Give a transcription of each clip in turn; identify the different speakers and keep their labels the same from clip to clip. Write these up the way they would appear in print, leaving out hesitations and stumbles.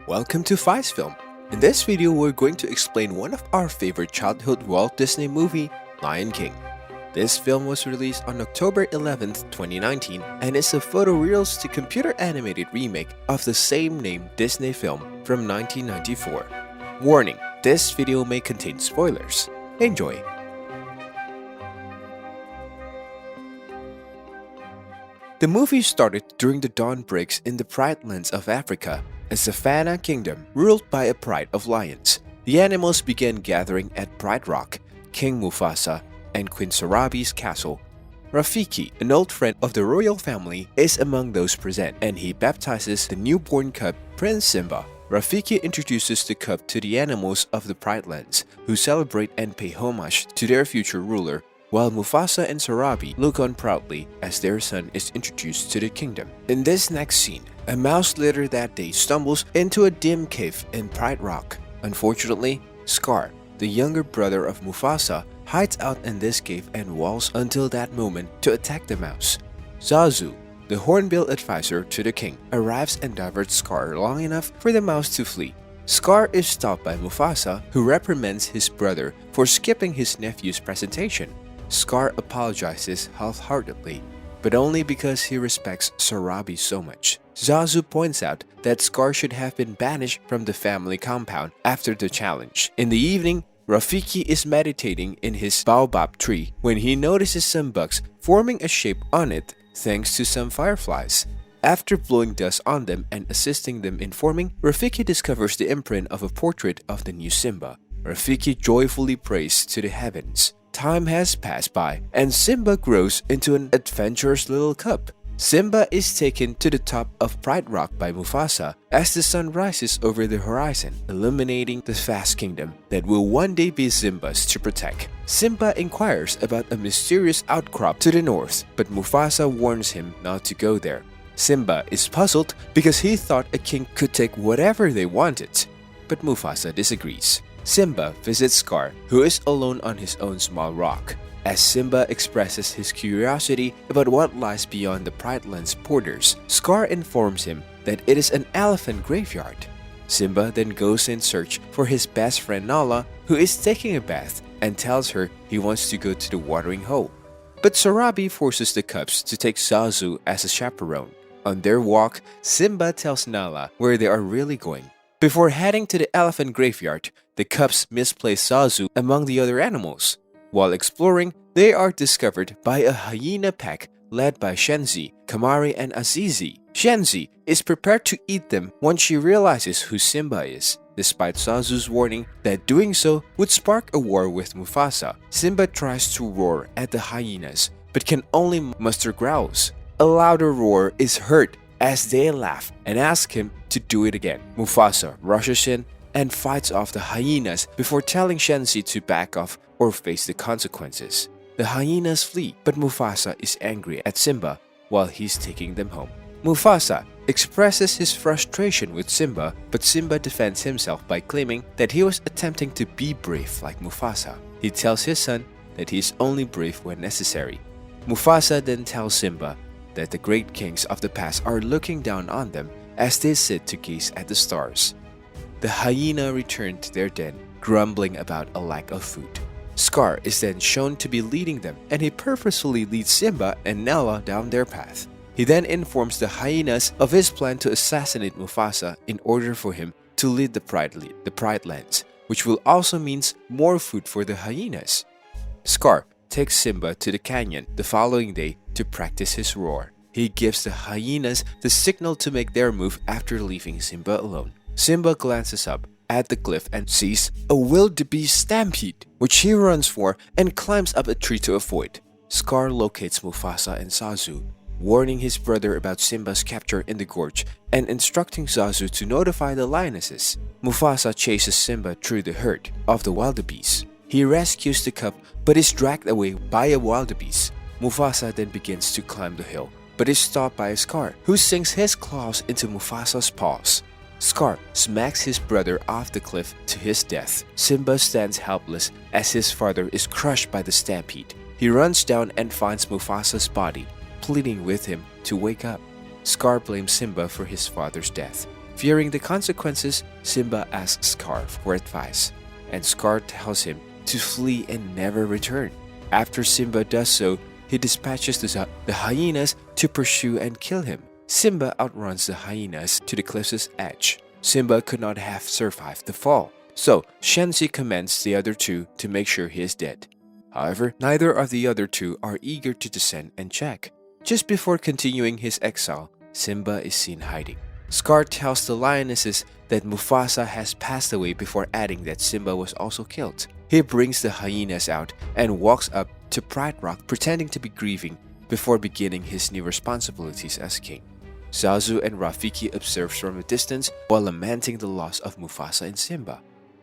Speaker 1: Welcome to FiceFilm. In this video, we're going to explain one of our favorite childhood Walt Disney movie, Lion King. This film was released on October 11th, 2019 and is a photorealistic computer animated remake of the same name Disney film from 1994. Warning, this video may contain spoilers. Enjoy! The movie started during the dawn breaks in the pridelands of Africa, a savanna kingdom ruled by a pride of lions. The animals began gathering at Pride Rock, King Mufasa, and Queen Sarabi's castle. Rafiki, an old friend of the royal family, is among those present, and he baptizes the newborn cub, Prince Simba. Rafiki introduces the cub to the animals of the pridelands, who celebrate and pay homage to their future ruler, while Mufasa and Sarabi look on proudly as their son is introduced to the kingdom. In this next scene, a mouse later that day stumbles into a dim cave in Pride Rock. Unfortunately, Scar, the younger brother of Mufasa, hides out in this cave and wails until that moment to attack the mouse. Zazu, the hornbill advisor to the king, arrives and diverts Scar long enough for the mouse to flee. Scar is stopped by Mufasa, who reprimands his brother for skipping his nephew's presentation. Scar apologizes half-heartedly, but only because he respects Sarabi so much. Zazu points out that Scar should have been banished from the family compound after the challenge. In the evening, Rafiki is meditating in his baobab tree when he notices some bugs forming a shape on it thanks to some fireflies. After blowing dust on them and assisting them in forming, Rafiki discovers the imprint of a portrait of the new Simba. Rafiki joyfully prays to the heavens. Time has passed by, and Simba grows into an adventurous little cub. Simba is taken to the top of Pride Rock by Mufasa as the sun rises over the horizon, illuminating the vast kingdom that will one day be Simba's to protect. Simba inquires about a mysterious outcrop to the north, but Mufasa warns him not to go there. Simba is puzzled because he thought a king could take whatever they wanted, but Mufasa disagrees. Simba visits Scar, who is alone on his own small rock. As Simba expresses his curiosity about what lies beyond the Pridelands borders, Scar informs him that it is an elephant graveyard. Simba then goes in search for his best friend Nala, who is taking a bath, and tells her he wants to go to the watering hole. But Sarabi forces the cubs to take Zazu as a chaperone. On their walk, Simba tells Nala where they are really going. Before heading to the elephant graveyard, the cubs misplace Zazu among the other animals. While exploring, they are discovered by a hyena pack led by Shenzi, Kamari, and Azizi. Shenzi is prepared to eat them once she realizes who Simba is. Despite Zazu's warning that doing so would spark a war with Mufasa, Simba tries to roar at the hyenas but can only muster growls. A louder roar is heard as they laugh and ask him to do it again. Mufasa rushes in and fights off the hyenas before telling Shenzi to back off or face the consequences. The hyenas flee, but Mufasa is angry at Simba while he's taking them home. Mufasa expresses his frustration with Simba, but Simba defends himself by claiming that he was attempting to be brave like Mufasa. He tells his son that he is only brave when necessary. Mufasa then tells Simba that the great kings of the past are looking down on them as they sit to gaze at the stars. The hyena returned to their den, grumbling about a lack of food. Scar is then shown to be leading them, and he purposefully leads Simba and Nala down their path. He then informs the hyenas of his plan to assassinate Mufasa in order for him to lead the Pridelands, which will also means more food for the hyenas. Scar takes Simba to the canyon the following day to practice his roar. He gives the hyenas the signal to make their move after leaving Simba alone. Simba glances up at the cliff and sees a wildebeest stampede, which he runs for and climbs up a tree to avoid. Scar locates Mufasa and Zazu, warning his brother about Simba's capture in the gorge and instructing Zazu to notify the lionesses. Mufasa chases Simba through the herd of the wildebeest. He rescues the cub but is dragged away by a wildebeest. Mufasa then begins to climb the hill, but is stopped by Scar, who sinks his claws into Mufasa's paws. Scar smacks his brother off the cliff to his death. Simba stands helpless as his father is crushed by the stampede. He runs down and finds Mufasa's body, pleading with him to wake up. Scar blames Simba for his father's death. Fearing the consequences, Simba asks Scar for advice, and Scar tells him to flee and never return. After Simba does so, he dispatches the hyenas to pursue and kill him. Simba outruns the hyenas to the cliff's edge. Simba could not have survived the fall, so Shenzi commands the other two to make sure he is dead. However, neither of the other two are eager to descend and check. Just before continuing his exile, Simba is seen hiding. Scar tells the lionesses that Mufasa has passed away before adding that Simba was also killed. He brings the hyenas out and walks up to Pride Rock pretending to be grieving before beginning his new responsibilities as king. Zazu and Rafiki observes from a distance while lamenting the loss of Mufasa and Simba.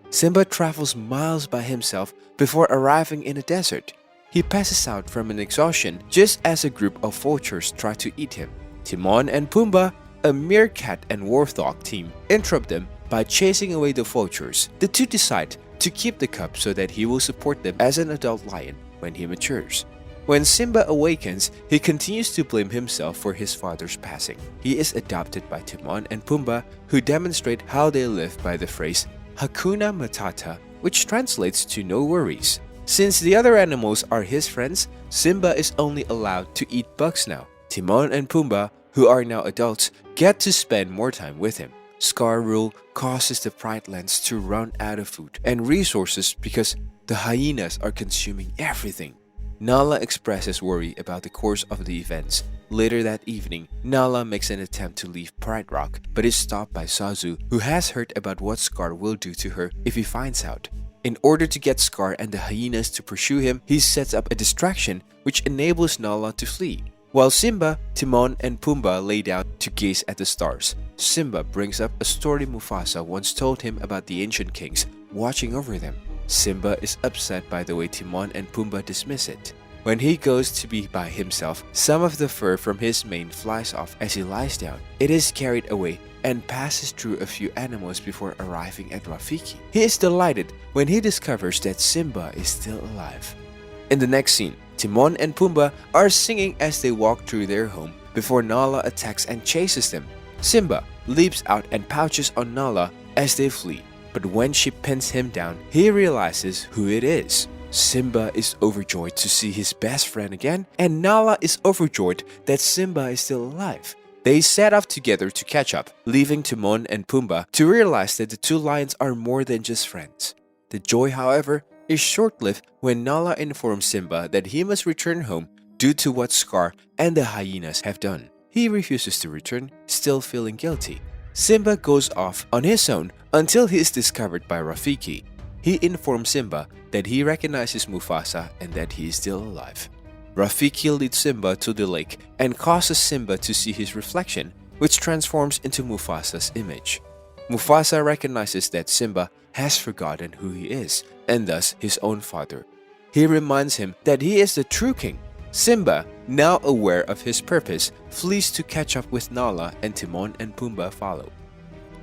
Speaker 1: Simba travels miles by himself before arriving in a desert. He passes out from an exhaustion just as a group of vultures try to eat him. Timon and Pumbaa, a meerkat and warthog team, interrupt them by chasing away the vultures. The two decide to keep the cub so that he will support them as an adult lion when he matures. When Simba awakens, he continues to blame himself for his father's passing. He is adopted by Timon and Pumbaa, who demonstrate how they live by the phrase Hakuna Matata, which translates to no worries. Since the other animals are his friends, Simba is only allowed to eat bugs now. Timon and Pumbaa, who are now adults, get to spend more time with him. Scar rule causes the pridelands to run out of food and resources because the hyenas are consuming everything. Nala expresses worry about the course of the events. Later that evening, Nala makes an attempt to leave Pride Rock, but is stopped by Zazu, who has heard about what Scar will do to her if he finds out. In order to get Scar and the hyenas to pursue him, he sets up a distraction which enables Nala to flee. While Simba, Timon, and Pumbaa lay down to gaze at the stars, Simba brings up a story Mufasa once told him about the ancient kings watching over them. Simba is upset by the way Timon and Pumbaa dismiss it. When he goes to be by himself, some of the fur from his mane flies off as he lies down. It is carried away and passes through a few animals before arriving at Rafiki. He is delighted when he discovers that Simba is still alive. In the next scene, Timon and Pumbaa are singing as they walk through their home before Nala attacks and chases them. Simba leaps out and pouches on Nala as they flee. But when she pins him down, he realizes who it is. Simba is overjoyed to see his best friend again, and Nala is overjoyed that Simba is still alive. They set off together to catch up, leaving Timon and Pumbaa to realize that the two lions are more than just friends. The joy, however, is short-lived when Nala informs Simba that he must return home due to what Scar and the hyenas have done. He refuses to return, still feeling guilty. Simba goes off on his own until he is discovered by Rafiki. He informs Simba that he recognizes Mufasa and that he is still alive. Rafiki leads Simba to the lake and causes Simba to see his reflection, which transforms into Mufasa's image. Mufasa recognizes that Simba has forgotten who he is, and thus his own father. He reminds him that he is the true king. Simba, now aware of his purpose, flees to catch up with Nala, and Timon and Pumbaa follow.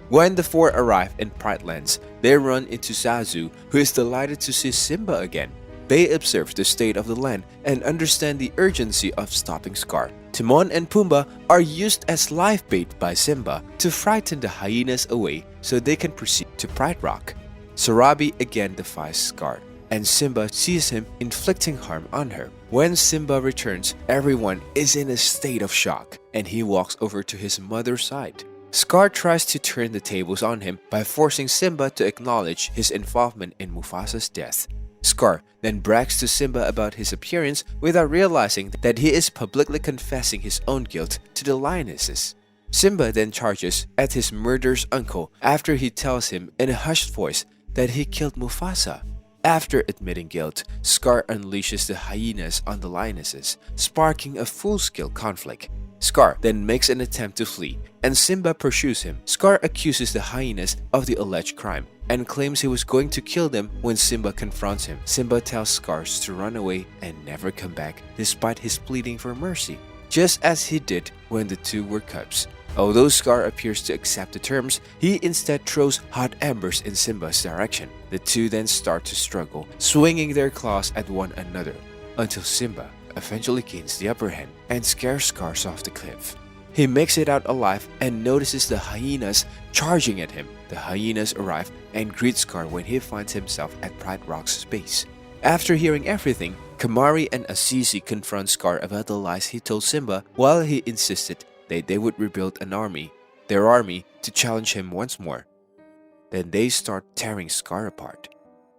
Speaker 1: When the four arrive in Pridelands, they run into Zazu, who is delighted to see Simba again. They observe the state of the land and understand the urgency of stopping Scar. Timon and Pumbaa are used as live bait by Simba to frighten the hyenas away so they can proceed to Pride Rock. Sarabi again defies Scar, and Simba sees him inflicting harm on her. When Simba returns, everyone is in a state of shock, and he walks over to his mother's side. Scar tries to turn the tables on him by forcing Simba to acknowledge his involvement in Mufasa's death. Scar then brags to Simba about his appearance without realizing that he is publicly confessing his own guilt to the lionesses. Simba then charges at his murderous uncle after he tells him in a hushed voice that he killed Mufasa. After admitting guilt, Scar unleashes the hyenas on the lionesses, sparking a full-scale conflict. Scar then makes an attempt to flee, and Simba pursues him. Scar accuses the hyenas of the alleged crime and claims he was going to kill them when Simba confronts him. Simba tells Scar to run away and never come back despite his pleading for mercy, just as he did when the two were cubs. Although Scar appears to accept the terms, he instead throws hot embers in Simba's direction. The two then start to struggle, swinging their claws at one another, until Simba eventually gains the upper hand and scares Scar off the cliff. He makes it out alive and notices the hyenas charging at him. The hyenas arrive and greet Scar when he finds himself at Pride Rock's base. After hearing everything, Kamari and Azizi confront Scar about the lies he told Simba while he insisted that they would rebuild their army, to challenge him once more. Then they start tearing Scar apart.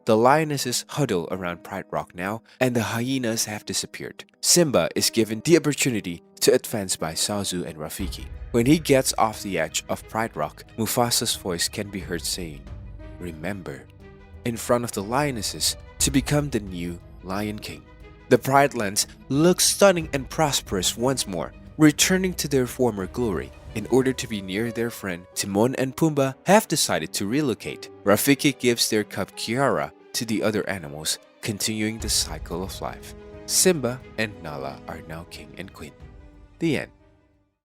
Speaker 1: The lionesses huddle around Pride Rock now, and the hyenas have disappeared. Simba is given the opportunity to advance by Zazu and Rafiki. When he gets off the edge of Pride Rock, Mufasa's voice can be heard saying, "Remember," in front of the lionesses to become the new Lion King. The Pridelands look stunning and prosperous once more, returning to their former glory. In order to be near their friend, Timon and Pumbaa have decided to relocate. Rafiki gives their cub Kiara to the other animals, continuing the cycle of life. Simba and Nala are now king and queen. The end.